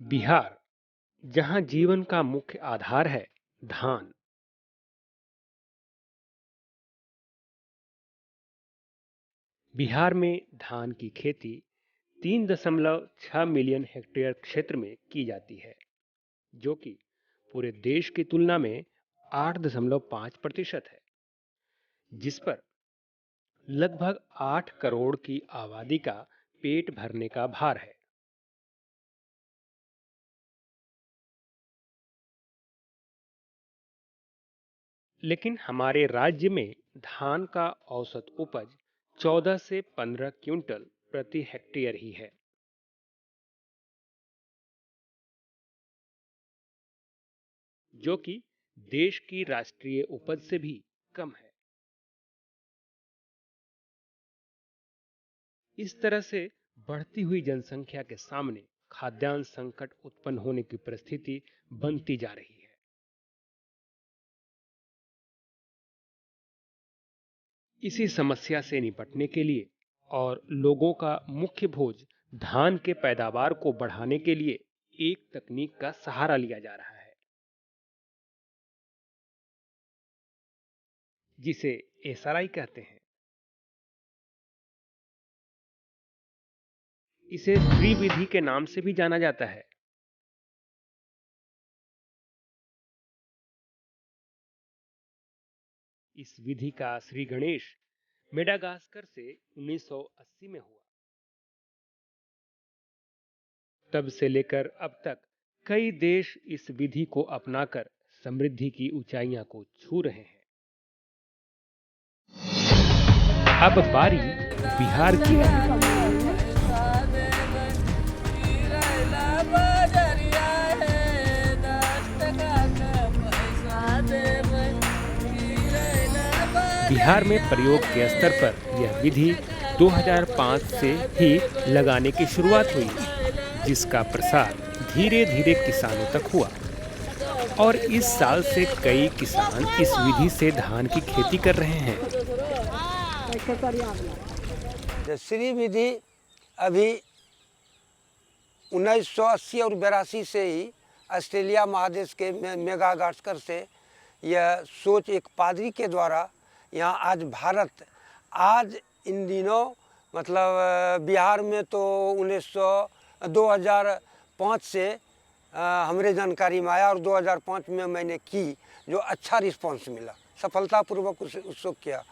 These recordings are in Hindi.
बिहार, जहां जीवन का मुख्य आधार है धान। बिहार में धान की खेती 3.6 मिलियन हेक्टेयर क्षेत्र में की जाती है, जो कि पूरे देश की तुलना में 8.5% है, जिस पर लगभग 8 करोड़ की आबादी का पेट भरने का भार है। लेकिन हमारे राज्य में धान का औसत उपज 14 से 15 क्विंटल प्रति हेक्टेयर ही है, जो कि देश की राष्ट्रीय उपज से भी कम है। इस तरह से बढ़ती हुई जनसंख्या के सामने खाद्यान्न संकट उत्पन्न होने की परिस्थिति बनती जा रही है। इसी समस्या से निपटने के लिए और लोगों का मुख्य भोज धान के पैदावार को बढ़ाने के लिए एक तकनीक का सहारा लिया जा रहा है, जिसे एसआरआई कहते हैं। इसे श्री विधि के नाम से भी जाना जाता है। इस विधि का श्री गणेश मेडागास्कर से 1980 में हुआ। तब से लेकर अब तक कई देश इस विधि को अपनाकर समृद्धि की ऊंचाइयां को छू रहे हैं। अब बारी बिहार की है। बिहार में प्रयोग के स्तर पर यह विधि 2005 से ही लगाने की शुरुआत हुई, जिसका प्रसार धीरे धीरे किसानों तक हुआ और इस साल से कई किसान इस विधि से धान की खेती कर रहे हैं। श्री विधि अभी 1980 और 82 से ही ऑस्ट्रेलिया महादेश के मेडागास्कर से यह सोच एक पादरी के द्वारा यहाँ आज भारत आज इन दिनों मतलब बिहार में तो 2005 से हमारे जानकारी में आया और 2005 में मैंने की, जो अच्छा रिस्पांस मिला, सफलतापूर्वक उसको किया।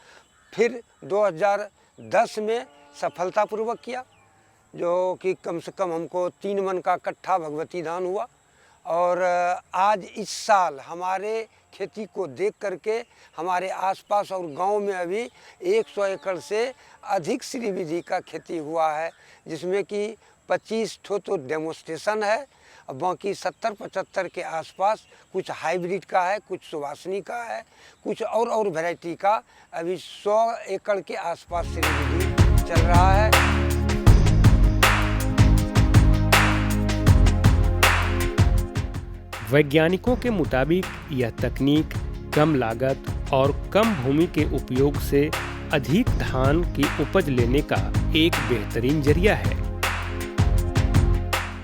फिर 2010 में सफलतापूर्वक किया, जो कि कम से कम हमको 3 मन का कट्ठा भगवती धान हुआ। और आज इस साल हमारे खेती को देख करके हमारे आसपास और गांव में अभी 100 एकड़ से अधिक श्री विधि का खेती हुआ है, जिसमें कि 25 ठो तो डेमोस्ट्रेशन है और बाकी 70-75 के आसपास कुछ हाइब्रिड का है, कुछ सुभाषनी का है, कुछ और वैरायटी का। अभी 100 एकड़ के आसपास श्री विधि चल रहा है। वैज्ञानिकों के मुताबिक यह तकनीक कम लागत और कम भूमि के उपयोग से अधिक धान की उपज लेने का एक बेहतरीन जरिया है।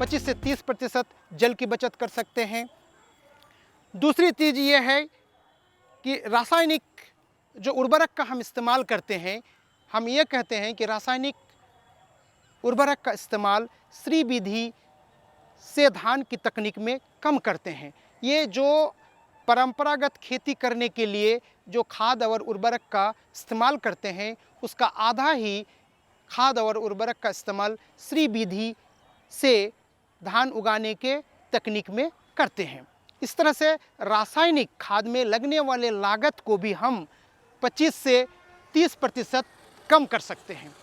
25 से 30% जल की बचत कर सकते हैं। दूसरी चीज़ ये है कि रासायनिक जो उर्वरक का हम इस्तेमाल करते हैं, हम ये कहते हैं कि रासायनिक उर्वरक का इस्तेमाल श्री विधि से धान की तकनीक में कम करते हैं। ये जो परंपरागत खेती करने के लिए जो खाद और उर्वरक का इस्तेमाल करते हैं, उसका आधा ही खाद और उर्वरक का इस्तेमाल श्री विधि से धान उगाने के तकनीक में करते हैं। इस तरह से रासायनिक खाद में लगने वाले लागत को भी हम 25 से 30% कम कर सकते हैं।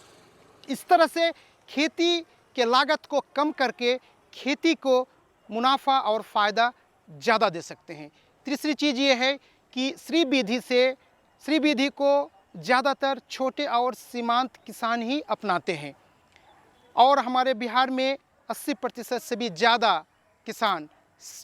इस तरह से खेती के लागत को कम करके खेती को मुनाफा और फ़ायदा ज़्यादा दे सकते हैं। तीसरी चीज़ ये है कि श्री विधि को ज़्यादातर छोटे और सीमांत किसान ही अपनाते हैं और हमारे बिहार में 80% से भी ज़्यादा किसान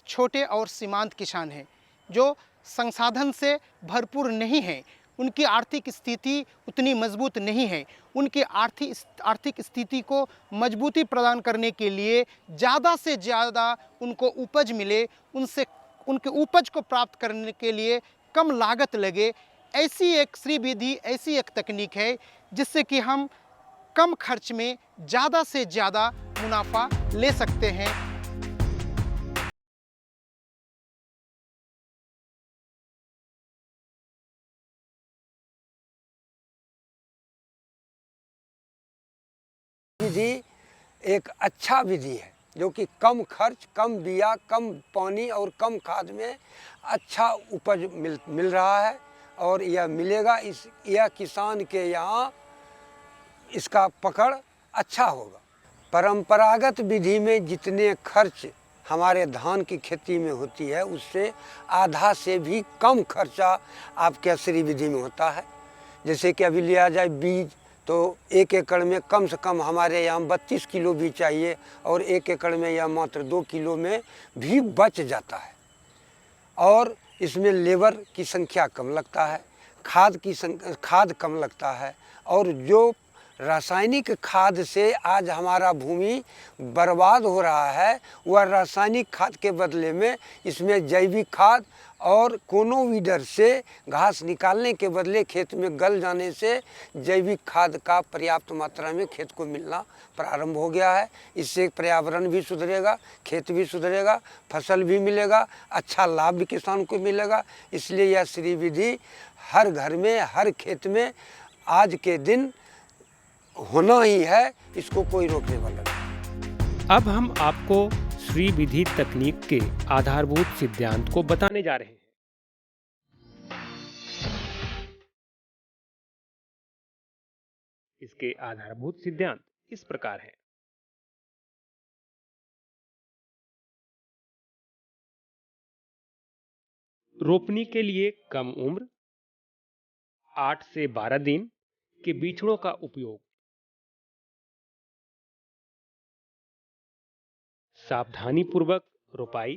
छोटे और सीमांत किसान हैं, जो संसाधन से भरपूर नहीं हैं। उनकी आर्थिक स्थिति उतनी मजबूत नहीं है। उनकी आर्थिक स्थिति को मजबूती प्रदान करने के लिए ज़्यादा से ज़्यादा उनको उपज मिले, उनसे उनके उपज को प्राप्त करने के लिए कम लागत लगे, ऐसी एक श्री विधि, ऐसी एक तकनीक है जिससे कि हम कम खर्च में ज़्यादा से ज़्यादा मुनाफा ले सकते हैं। विधि एक अच्छा विधि है जो कि कम खर्च, कम बिया, कम पानी और कम खाद में अच्छा उपज मिल रहा है और यह मिलेगा। यह किसान के यहाँ इसका पकड़ अच्छा होगा। परंपरागत विधि में जितने खर्च हमारे धान की खेती में होती है उससे आधा से भी कम खर्चा आपके श्री विधि में होता है। जैसे कि अभी लिया जाए बीज, तो 1 एकड़ में कम से कम हमारे यहाँ 32 किलो बीज चाहिए और 1 एकड़ में यह मात्र 2 किलो में भी बच जाता है। और इसमें लेबर की संख्या कम लगता है, खाद कम लगता है। और जो रासायनिक खाद से आज हमारा भूमि बर्बाद हो रहा है, वह रासायनिक खाद के बदले में इसमें जैविक खाद और कोनो वीडर से घास निकालने के बदले खेत में गल जाने से जैविक खाद का पर्याप्त मात्रा में खेत को मिलना प्रारंभ हो गया है। इससे पर्यावरण भी सुधरेगा, खेत भी सुधरेगा, फसल भी मिलेगा, अच्छा लाभ भी किसान को मिलेगा। इसलिए यह श्री विधि हर घर में, हर खेत में आज के दिन होना ही है, इसको कोई रोकने वाला नहीं। अब हम आपको श्री विधि तकनीक के आधारभूत सिद्धांत को बताने जा रहे हैं। इसके आधारभूत सिद्धांत इस प्रकार हैं। रोपनी के लिए कम उम्र, 8 से 12 दिन के बीजों का उपयोग, सावधानी पूर्वक रोपाई,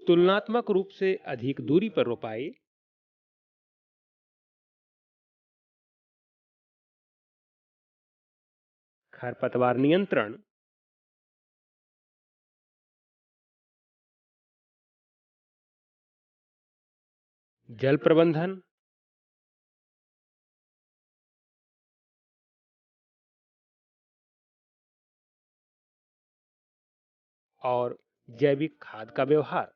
तुलनात्मक रूप से अधिक दूरी पर रोपाई, खरपतवार नियंत्रण, जल प्रबंधन, और जैविक खाद का व्यवहार।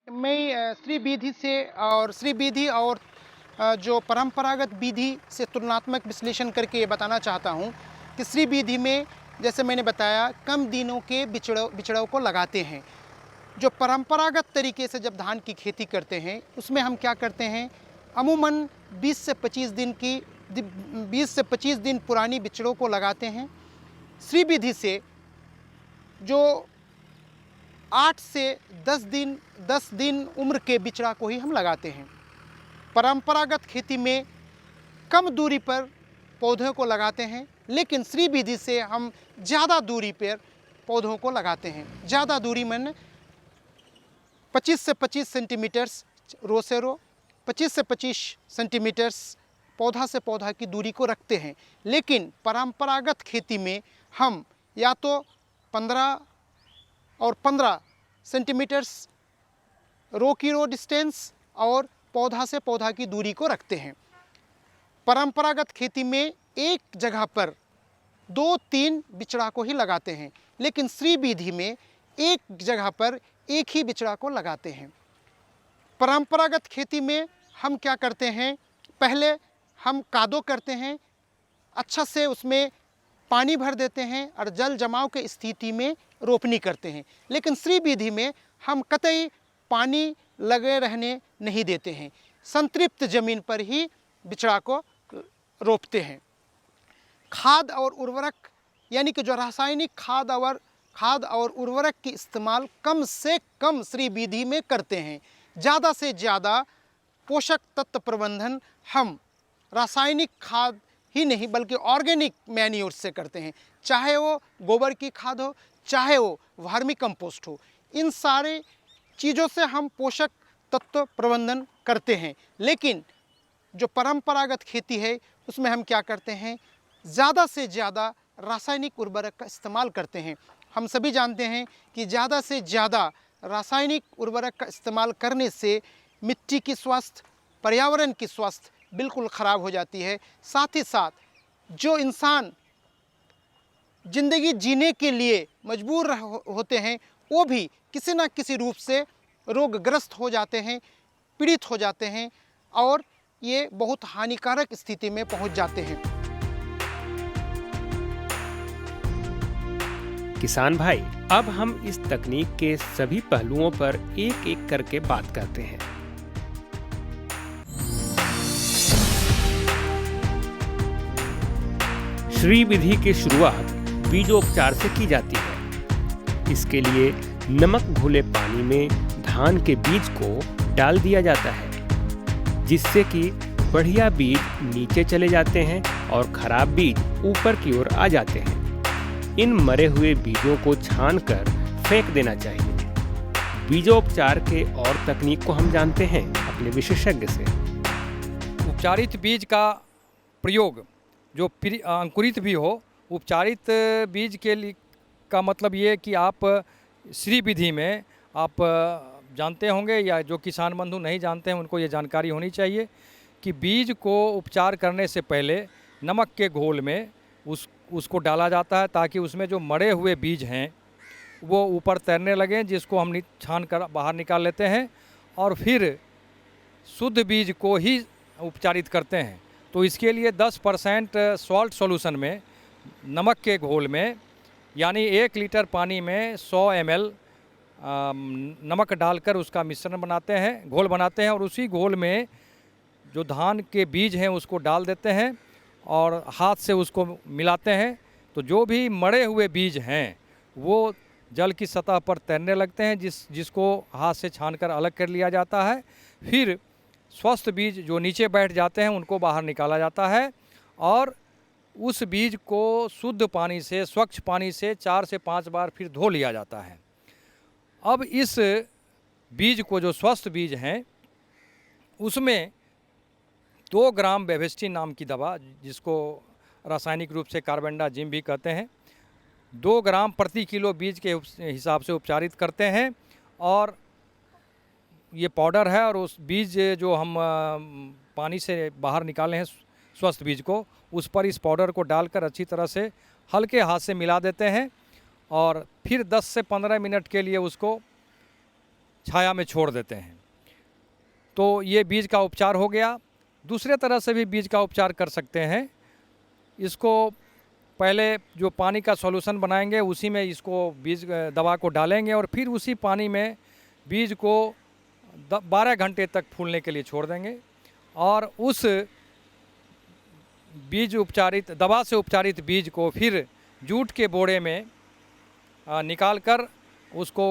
मैं श्री विधि और जो परंपरागत विधि से तुलनात्मक विश्लेषण करके ये बताना चाहता हूँ कि श्री विधि में जैसे मैंने बताया कम दिनों के बिचड़ों को लगाते हैं। जो परंपरागत तरीके से जब धान की खेती करते हैं उसमें हम क्या करते हैं, अमूमन 20 से 25 दिन पुरानी बिचड़ों को लगाते हैं। श्री विधि से जो 8 से 10 दिन उम्र के बिचड़ा को ही हम लगाते हैं। परंपरागत खेती में कम दूरी पर पौधों को लगाते हैं, लेकिन श्री विधि से हम ज़्यादा दूरी पर पौधों को लगाते हैं। ज़्यादा दूरी में 25 से 25 सेंटीमीटर्स रो से रो, 25 से 25 सेंटीमीटर्स पौधा से पौधा की दूरी को रखते हैं। लेकिन परंपरागत खेती में हम या तो 15 और 15 सेंटीमीटर्स रो की रो डिस्टेंस और पौधा से पौधा की दूरी को रखते हैं। परंपरागत खेती में एक जगह पर 2-3 बिचड़ा को ही लगाते हैं, लेकिन श्री विधि में एक जगह पर एक ही बिचड़ा को लगाते हैं। परंपरागत खेती में हम क्या करते हैं, पहले हम कादो करते हैं, अच्छा से उसमें पानी भर देते हैं और जल जमाव के स्थिति में रोपनी करते हैं। लेकिन श्री विधि में हम कतई पानी लगे रहने नहीं देते हैं, संतृप्त जमीन पर ही बिचड़ा को रोपते हैं। खाद और उर्वरक यानी कि जो रासायनिक खाद और उर्वरक की इस्तेमाल कम से कम श्री विधि में करते हैं। ज़्यादा से ज़्यादा पोषक तत्व प्रबंधन हम रासायनिक खाद ही नहीं बल्कि ऑर्गेनिक मैन्योर से करते हैं, चाहे वो गोबर की खाद हो, चाहे वो वर्मी कंपोस्ट हो। इन सारे चीज़ों से हम पोषक तत्व प्रबंधन करते हैं। लेकिन जो परंपरागत खेती है उसमें हम क्या करते हैं, ज़्यादा से ज़्यादा रासायनिक उर्वरक का इस्तेमाल करते हैं। हम सभी जानते हैं कि ज़्यादा से ज़्यादा रासायनिक उर्वरक का इस्तेमाल करने से मिट्टी की स्वास्थ्य, पर्यावरण की स्वास्थ्य बिल्कुल ख़राब हो जाती है। साथ ही साथ जो इंसान ज़िंदगी जीने के लिए मजबूर होते हैं वो भी किसी न किसी रूप से रोगग्रस्त हो जाते हैं, पीड़ित हो जाते हैं और ये बहुत हानिकारक स्थिति में पहुंच जाते हैं। किसान भाई, अब हम इस तकनीक के सभी पहलुओं पर एक एक करके बात करते हैं। श्री विधि की शुरुआत बीजोपचार से की जाती है। इसके लिए नमक घुले पानी में धान के बीज को डाल दिया जाता है, जिससे कि बढ़िया बीज नीचे चले जाते हैं और खराब बीज ऊपर की ओर आ जाते हैं। इन मरे हुए बीजों को छानकर फेंक देना चाहिए। बीजोपचार के और तकनीक को हम जानते हैं अपने विशेषज्ञ से। उपचारित बीज का प्रयोग जो अंकुरित भी हो, उपचारित बीज के लिए का मतलब ये कि आप श्री विधि में आप जानते होंगे, या जो किसान बंधु नहीं जानते हैं उनको ये जानकारी होनी चाहिए कि बीज को उपचार करने से पहले नमक के घोल में उसको डाला जाता है, ताकि उसमें जो मरे हुए बीज हैं वो ऊपर तैरने लगें, जिसको हम छान कर बाहर निकाल लेते हैं और फिर शुद्ध बीज को ही उपचारित करते हैं। तो इसके लिए 10% सॉल्ट सॉल्यूशन में, नमक के घोल में, यानी 1 लीटर पानी में 100 ml नमक डालकर उसका मिश्रण बनाते हैं, घोल बनाते हैं, और उसी घोल में जो धान के बीज हैं उसको डाल देते हैं और हाथ से उसको मिलाते हैं। तो जो भी मरे हुए बीज हैं वो जल की सतह पर तैरने लगते हैं, जिसको हाथ से छानकर अलग कर लिया जाता है। फिर स्वस्थ बीज जो नीचे बैठ जाते हैं उनको बाहर निकाला जाता है और उस बीज को शुद्ध पानी से, स्वच्छ पानी से 4 से 5 बार फिर धो लिया जाता है। अब इस बीज को, जो स्वस्थ बीज हैं, उसमें 2 ग्राम बेवेस्टिन नाम की दवा, जिसको रासायनिक रूप से कार्बेंडाजिम भी कहते हैं, 2 ग्राम प्रति किलो बीज के हिसाब से उपचारित करते हैं। और ये पाउडर है, और उस बीज जो हम पानी से बाहर निकाले हैं स्वस्थ बीज को, उस पर इस पाउडर को डालकर अच्छी तरह से हल्के हाथ से मिला देते हैं और फिर 10 से 15 मिनट के लिए उसको छाया में छोड़ देते हैं। तो ये बीज का उपचार हो गया। दूसरे तरह से भी बीज का उपचार कर सकते हैं। इसको पहले जो पानी का सॉल्यूशन बनाएंगे उसी में इसको बीज दवा को डालेंगे और फिर उसी पानी में बीज को 12 घंटे तक फूलने के लिए छोड़ देंगे और उस बीज उपचारित, दवा से उपचारित बीज को फिर जूट के बोरे में निकाल कर उसको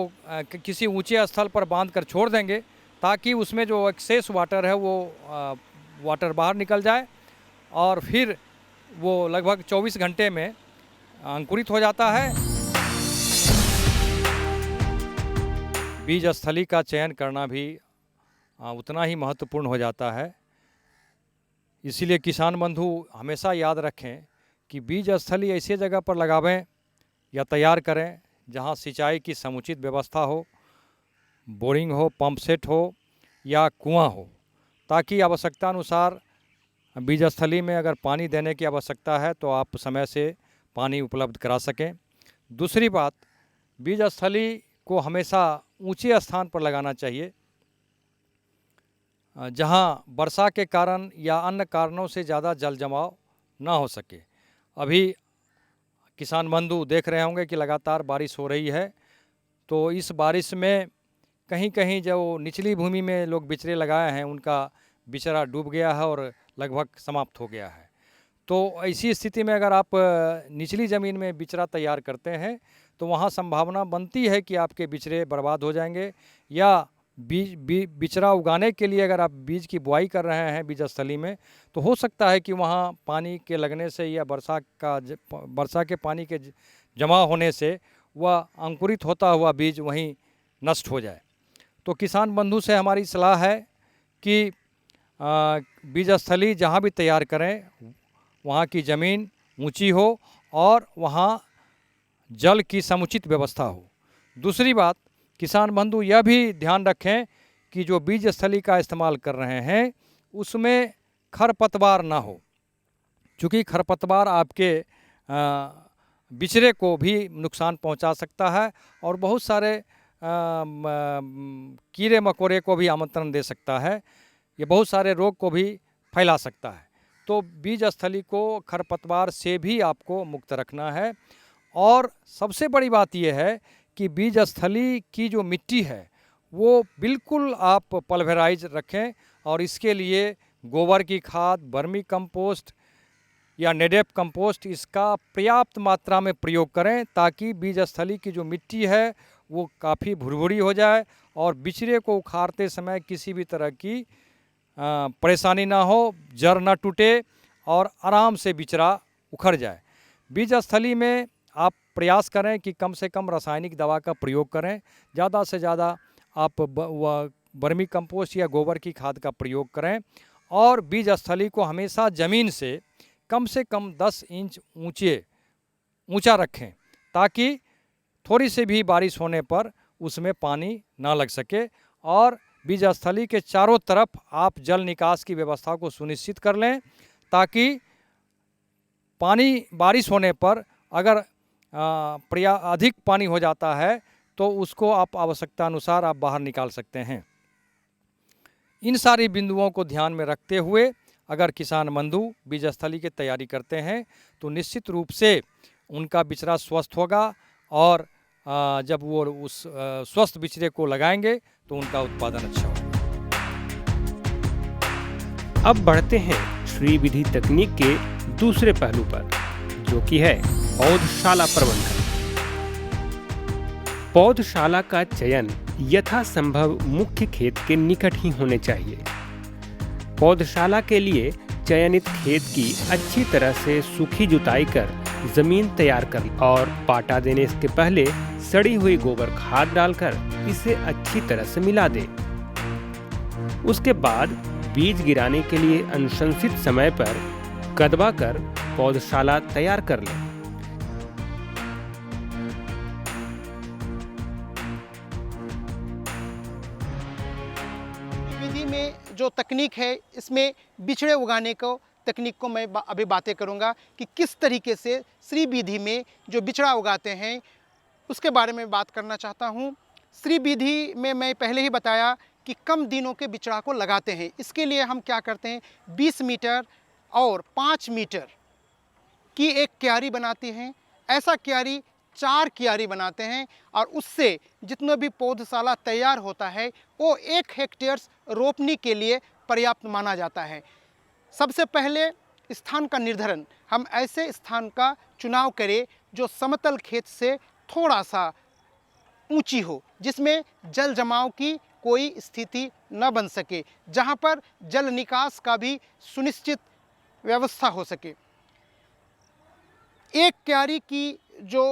किसी ऊंचे स्थल पर बांध कर छोड़ देंगे, ताकि उसमें जो एक्सेस वाटर है वो वाटर बाहर निकल जाए और फिर वो लगभग 24 घंटे में अंकुरित हो जाता है। बीज स्थली का चयन करना भी उतना ही महत्वपूर्ण हो जाता है। इसीलिए किसान बंधु हमेशा याद रखें कि बीज स्थली ऐसी जगह पर लगावें या तैयार करें जहां सिंचाई की समुचित व्यवस्था हो, बोरिंग हो, पंप सेट हो या कुआं हो, ताकि आवश्यकता अनुसार बीज स्थली में अगर पानी देने की आवश्यकता है तो आप समय से पानी उपलब्ध करा सकें। दूसरी बात, बीज स्थली को हमेशा ऊंचे स्थान पर लगाना चाहिए जहां वर्षा के कारण या अन्य कारणों से ज़्यादा जल जमाव ना हो सके। अभी किसान बंधु देख रहे होंगे कि लगातार बारिश हो रही है, तो इस बारिश में कहीं कहीं जो निचली भूमि में लोग बिचड़े लगाए हैं उनका बिचड़ा डूब गया है और लगभग समाप्त हो गया है। तो ऐसी स्थिति में अगर आप निचली ज़मीन में बिचड़ा तैयार करते हैं तो वहाँ संभावना बनती है कि आपके बिचड़े बर्बाद हो जाएंगे या बिचड़ा उगाने के लिए अगर आप बीज की बुआई कर रहे हैं बीज स्थली में, तो हो सकता है कि वहाँ पानी के लगने से या वर्षा के पानी के जमा होने से वह अंकुरित होता हुआ बीज वहीं नष्ट हो जाए। तो किसान बंधु से हमारी सलाह है कि बीज स्थली जहाँ भी तैयार करें वहाँ की ज़मीन ऊंची हो और वहाँ जल की समुचित व्यवस्था हो। दूसरी बात, किसान बंधु यह भी ध्यान रखें कि जो बीज स्थली का इस्तेमाल कर रहे हैं उसमें खरपतवार ना हो, क्योंकि खरपतवार आपके बिचड़े को भी नुकसान पहुंचा सकता है और बहुत सारे कीड़े मकोड़े को भी आमंत्रण दे सकता है। ये बहुत सारे रोग को भी फैला सकता है। तो बीज स्थली को खरपतवार से भी आपको मुक्त रखना है। और सबसे बड़ी बात यह है कि बीज स्थली की जो मिट्टी है वो बिल्कुल आप पल्वराइज रखें और इसके लिए गोबर की खाद, वर्मी कंपोस्ट या नेडेप कंपोस्ट इसका पर्याप्त मात्रा में प्रयोग करें, ताकि बीज स्थली की जो मिट्टी है वो काफ़ी भुरभुरी हो जाए और बिचड़े को उखाड़ते समय किसी भी तरह की परेशानी ना हो, जड़ ना टूटे और आराम से बिचड़ा उखड़ जाए। बीज स्थली में आप प्रयास करें कि कम से कम रासायनिक दवा का प्रयोग करें, ज़्यादा से ज़्यादा आप वर्मी कंपोस्ट या गोबर की खाद का प्रयोग करें और बीज स्थली को हमेशा ज़मीन से कम 10 इंच ऊंचा रखें, ताकि थोड़ी सी भी बारिश होने पर उसमें पानी ना लग सके। और बीज स्थली के चारों तरफ आप जल निकास की व्यवस्था को सुनिश्चित कर लें, ताकि बारिश होने पर अगर अधिक पानी हो जाता है तो उसको आप आवश्यकता अनुसार आप बाहर निकाल सकते हैं। इन सारी बिंदुओं को ध्यान में रखते हुए अगर किसान बंधु बीज स्थली की तैयारी करते हैं तो निश्चित रूप से उनका बिचड़ा स्वस्थ होगा और जब वो उस स्वस्थ बिचड़े को लगाएंगे तो उनका उत्पादन अच्छा होगा। अब बढ़ते हैं श्री विधि तकनीक के दूसरे पहलू पर, जो कि है पौधशाला प्रबंधन। पौधशाला का चयन यथासंभव मुख्य खेत के निकट ही होने चाहिए। पौधशाला के लिए चयनित खेत की अच्छी तरह से सूखी जुताई कर जमीन तैयार कर और पाटा देने के पहले सड़ी हुई गोबर खाद डालकर इसे अच्छी तरह से मिला दें। उसके बाद बीज गिराने के लिए अनुशंसित समय पर कदवा कर पौधशाला तैयार कर लें। विधि में जो तकनीक है इसमें बिचड़े उगाने को तकनीक को मैं अभी बातें करूंगा कि किस तरीके से श्री विधि में जो बिचड़ा उगाते हैं उसके बारे में बात करना चाहता हूं। श्री विधि में मैं पहले ही बताया कि कम दिनों के बिचड़ा को लगाते हैं। इसके लिए हम क्या करते हैं, 20 मीटर और 5 मीटर की एक क्यारी बनाती हैं। ऐसा क्यारी 4 क्यारी बनाते हैं और उससे जितना भी पौधशाला तैयार होता है वो 1 हेक्टेयर रोपनी के लिए पर्याप्त माना जाता है। सबसे पहले स्थान का निर्धारण, हम ऐसे स्थान का चुनाव करें जो समतल खेत से थोड़ा सा ऊंची हो, जिसमें जल जमाव की कोई स्थिति न बन सके, जहां पर जल निकास का भी सुनिश्चित व्यवस्था हो सके। एक क्यारी की जो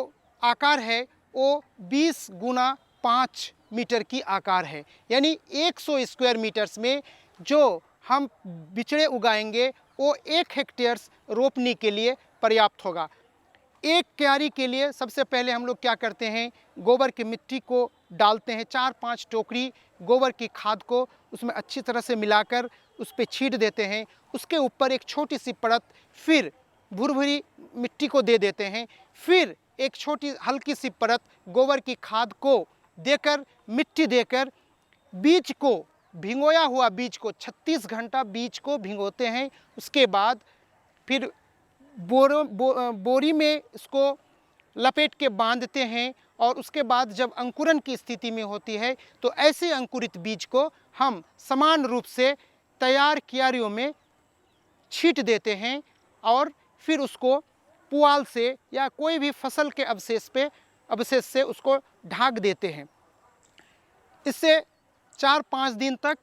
आकार है वो 20 गुना 5 मीटर की आकार है, यानी 100 स्क्वायर मीटर्स में जो हम बिचड़े उगाएंगे वो 1 हेक्टेयर रोपनी के लिए पर्याप्त होगा। एक क्यारी के लिए सबसे पहले हम लोग क्या करते हैं, गोबर की मिट्टी को डालते हैं, 4-5 टोकरी गोबर की खाद को उसमें अच्छी तरह से मिलाकर उस पर छींट देते हैं। उसके ऊपर एक छोटी सी परत फिर भुरभुरी मिट्टी को दे देते हैं, फिर एक छोटी हल्की सी परत गोबर की खाद को देकर, मिट्टी देकर, बीज को भिगोया हुआ बीज को 36 घंटा बीज को भिगोते हैं। उसके बाद फिर बोरी में इसको लपेट के बांधते हैं और उसके बाद जब अंकुरन की स्थिति में होती है तो ऐसे अंकुरित बीज को हम समान रूप से तैयार क्यारियों में छींट देते हैं और फिर उसको पुआल से या कोई भी फसल के अवशेष से उसको ढाक देते हैं। इससे 4-5 दिन तक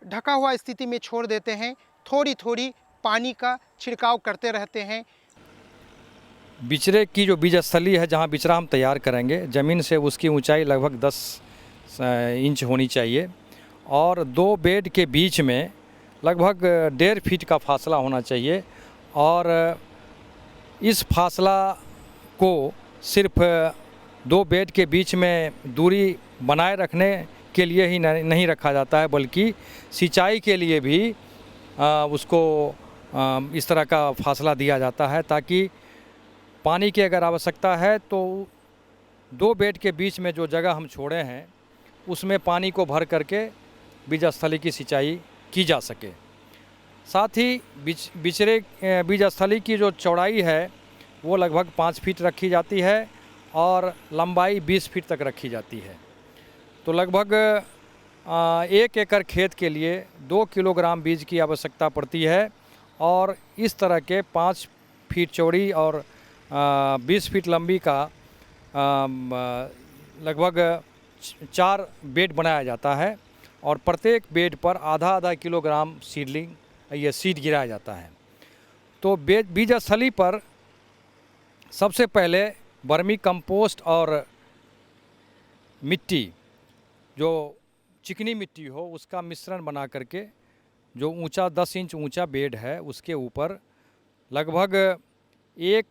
ढका हुआ स्थिति में छोड़ देते हैं। थोड़ी थोड़ी पानी का छिड़काव करते रहते हैं। बिचरे की जो बीज स्थली है, जहाँ बिचरा हम तैयार करेंगे, ज़मीन से उसकी ऊंचाई लगभग 10 इंच होनी चाहिए और 2 बेड के बीच में लगभग 1.5 फीट का फासला होना चाहिए। और इस फासला को सिर्फ 2 बेड के बीच में दूरी बनाए रखने के लिए ही नहीं रखा जाता है, बल्कि सिंचाई के लिए भी उसको इस तरह का फासला दिया जाता है, ताकि पानी की अगर आवश्यकता है तो 2 बेड के बीच में जो जगह हम छोड़े हैं उसमें पानी को भर करके बीज स्थली की सिंचाई की जा सके। साथ ही बिचरे बीज स्थली की जो चौड़ाई है वो लगभग 5 फीट रखी जाती है और लंबाई 20 फीट तक रखी जाती है। तो लगभग 1 एकड़ खेत के लिए 2 किलोग्राम बीज की आवश्यकता पड़ती है और इस तरह के 5 फीट चौड़ी और 20 फीट लंबी का लगभग 4 बेड बनाया जाता है और प्रत्येक बेड पर आधा किलोग्राम सीड गिराया जाता है। तो बीज स्थली पर सबसे पहले वर्मी कंपोस्ट और मिट्टी, जो चिकनी मिट्टी हो, उसका मिश्रण बना करके जो ऊंचा 10 इंच ऊंचा बेड है उसके ऊपर लगभग 1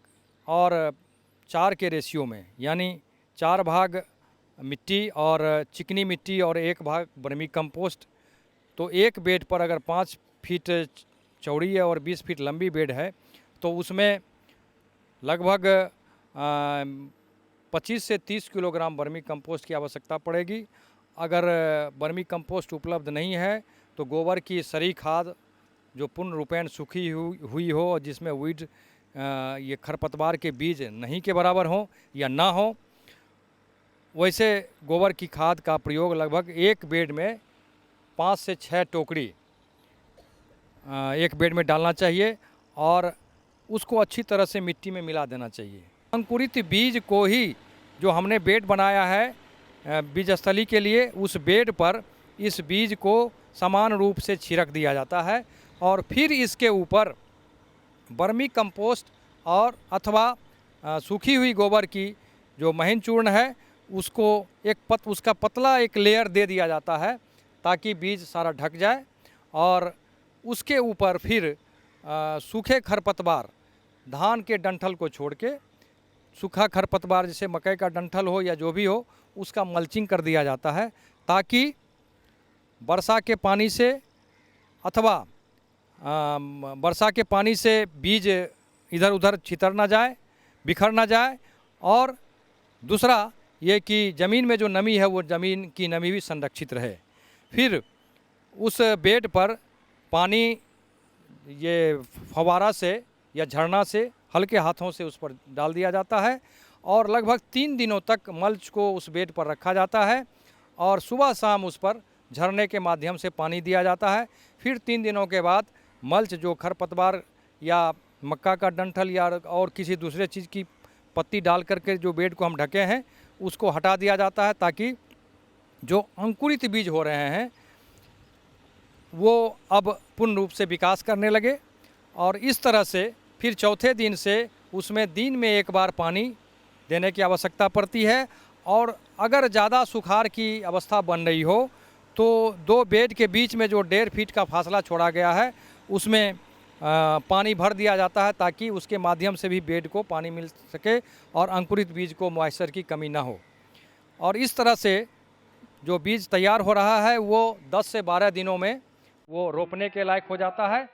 और 4 के रेशियो में, यानी 4 भाग मिट्टी और चिकनी मिट्टी और 1 भाग वर्मी कंपोस्ट, तो एक बेड पर अगर 5 फीट चौड़ी है और 20 फीट लंबी बेड है तो उसमें लगभग 25 से 30 किलोग्राम वर्मी कंपोस्ट की आवश्यकता पड़ेगी। अगर वर्मी कंपोस्ट उपलब्ध नहीं है तो गोबर की सरी खाद जो पूर्ण रूपेण सूखी हुई हो और जिसमें वीड ये खरपतवार के बीज नहीं के बराबर हो या ना हो, वैसे गोबर की खाद का प्रयोग लगभग एक बेड में 5 से 6 टोकरी एक बेड में डालना चाहिए और उसको अच्छी तरह से मिट्टी में मिला देना चाहिए। अंकुरित बीज को ही जो हमने बेड बनाया है बीज स्थली के लिए, उस बेड पर इस बीज को समान रूप से छिड़क दिया जाता है और फिर इसके ऊपर वर्मी कंपोस्ट और अथवा सूखी हुई गोबर की जो महीन चूर्ण है उसको उसका पतला एक लेयर दे दिया जाता है ताकि बीज सारा ढक जाए। और उसके ऊपर फिर सूखे खरपतवार, धान के डंठल को छोड़ के सूखा खरपतवार जैसे मकई का डंठल हो या जो भी हो उसका मल्चिंग कर दिया जाता है, ताकि वर्षा के पानी से अथवा वर्षा के पानी से बीज इधर उधर छितर ना जाए, बिखर ना जाए। और दूसरा ये कि ज़मीन में जो नमी है वो ज़मीन की नमी भी संरक्षित रहे। फिर उस बेड पर पानी ये फव्वारा से या झरना से हल्के हाथों से उस पर डाल दिया जाता है और लगभग 3 दिनों तक मल्च को उस बेड पर रखा जाता है और सुबह शाम उस पर झरने के माध्यम से पानी दिया जाता है। फिर 3 दिनों के बाद मल्च जो खरपतवार या मक्का का डंठल या और किसी दूसरे चीज़ की पत्ती डाल करके जो बेड को हम ढके हैं उसको हटा दिया जाता है, ताकि जो अंकुरित बीज हो रहे हैं वो अब पूर्ण रूप से विकास करने लगे। और इस तरह से फिर चौथे दिन से उसमें दिन में एक बार पानी देने की आवश्यकता पड़ती है। और अगर ज़्यादा सुखाड़ की अवस्था बन रही हो तो 2 बेड के बीच में जो 1.5 फीट का फासला छोड़ा गया है उसमें पानी भर दिया जाता है, ताकि उसके माध्यम से भी बेड को पानी मिल सके और अंकुरित बीज को मॉइस्चर की कमी ना हो। और इस तरह से जो बीज तैयार हो रहा है वो 10 से 12 दिनों में वो रोपने के लायक हो जाता है